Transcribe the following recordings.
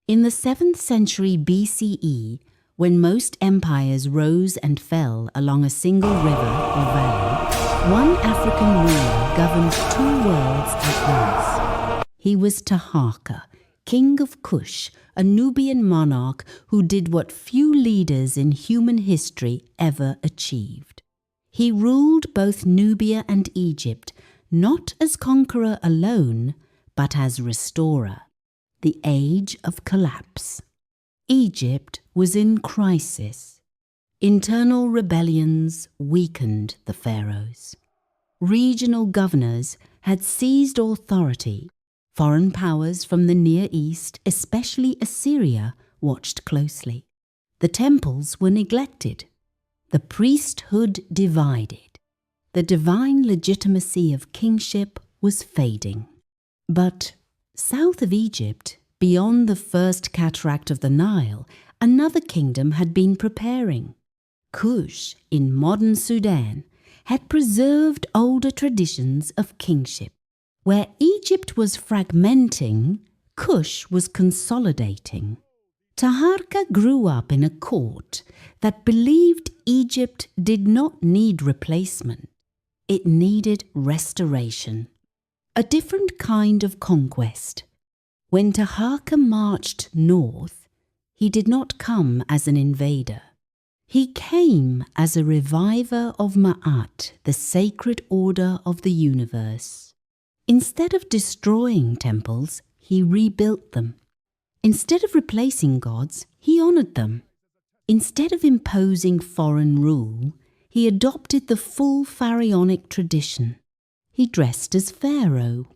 In the 7th century BCE, when most empires rose and fell along a single river or valley, one African ruler governed 2 worlds at once. He was Taharqa, king of Kush, a Nubian monarch who did what few leaders in human history ever achieved. He ruled both Nubia and Egypt, not as conqueror alone, but as restorer. The age of collapse. Egypt was in crisis. Internal rebellions weakened the pharaohs. Regional governors had seized authority. Foreign powers from the Near East, especially Assyria, watched closely. The temples were neglected. The priesthood divided. The divine legitimacy of kingship was fading. But south of Egypt, beyond the first cataract of the Nile, another kingdom had been preparing. Kush, in modern Sudan, had preserved older traditions of kingship. Where Egypt was fragmenting, Kush was consolidating. Taharqa grew up in a court that believed Egypt did not need replacement. It needed restoration. A different kind of conquest. When Taharqa marched north, he did not come as an invader. He came as a reviver of Ma'at, the sacred order of the universe. Instead of destroying temples, he rebuilt them. Instead of replacing gods, he honored them. Instead of imposing foreign rule, he adopted the full pharaonic tradition. He dressed as pharaoh.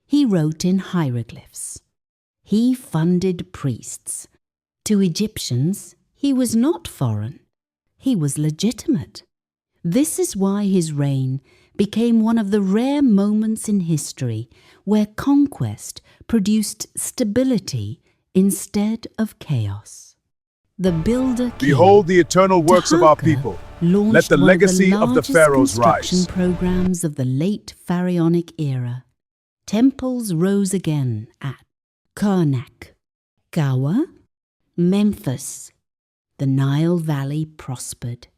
He wrote in hieroglyphs. He funded priests. To Egyptians, he was not foreign. He was legitimate. This is why his reign became one of the rare moments in history where conquest produced stability instead of chaos. The builder king, Behold the eternal works of our Taharqa, people. launched Let the one legacy of the largest pharaohs construction rise. programs of the late pharaonic era. Temples rose again at Karnak, Gawa, Memphis. The Nile Valley prospered.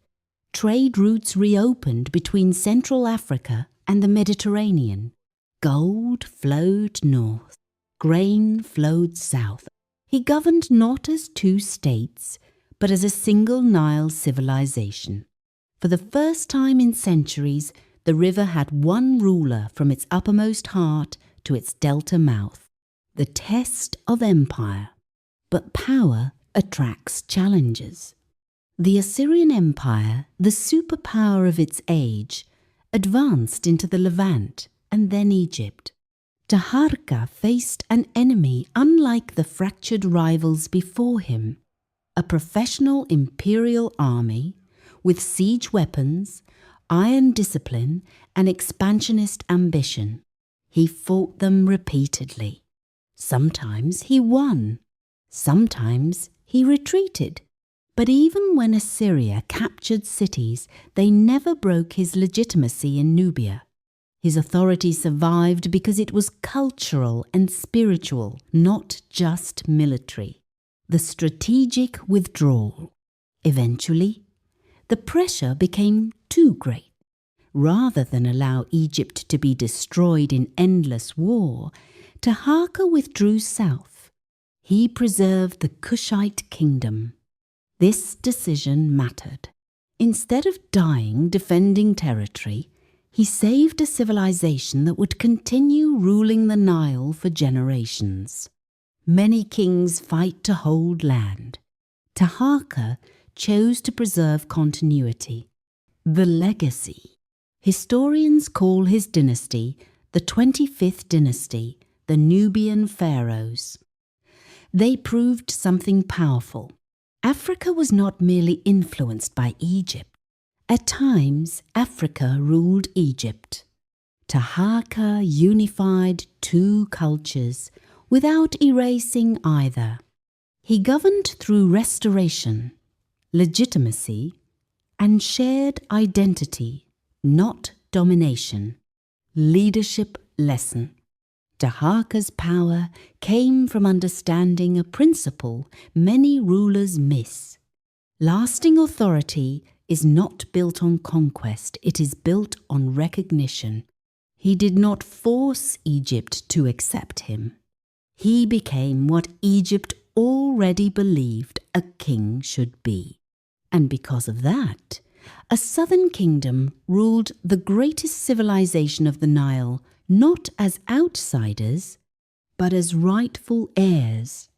Trade routes reopened between Central Africa and the Mediterranean. Gold flowed north. Grain flowed south. He governed not as 2 states, but as a single Nile civilization. For the first time in centuries, the river had one ruler from its uppermost heart to its delta mouth. The test of empire. But power attracts challenges. The Assyrian Empire, the superpower of its age, advanced into the Levant and then Egypt. Taharqa faced an enemy unlike the fractured rivals before him, a professional imperial army with siege weapons, iron discipline, and expansionist ambition. He fought them repeatedly. Sometimes he won, sometimes he retreated. But even when Assyria captured cities, they never broke his legitimacy in Nubia. His authority survived because it was cultural and spiritual, not just military. The strategic withdrawal. Eventually, the pressure became too great. Rather than allow Egypt to be destroyed in endless war, Taharqa withdrew south. He preserved the Kushite kingdom. This decision mattered. Instead of dying defending territory, he saved a civilization that would continue ruling the Nile for generations. Many kings fight to hold land. Taharqa chose to preserve continuity. The legacy. Historians call his dynasty the 25th dynasty, the Nubian pharaohs. They proved something powerful. Africa was not merely influenced by Egypt. At times, Africa ruled Egypt. Taharqa unified 2 cultures without erasing either. He governed through restoration, legitimacy, and shared identity, not domination. Leadership lesson. Taharqa's power came from understanding a principle many rulers miss. Lasting authority is not built on conquest, it is built on recognition. He did not force Egypt to accept him. He became what Egypt already believed a king should be. And because of that, a southern kingdom ruled the greatest civilization of the Nile, not as outsiders, but as rightful heirs.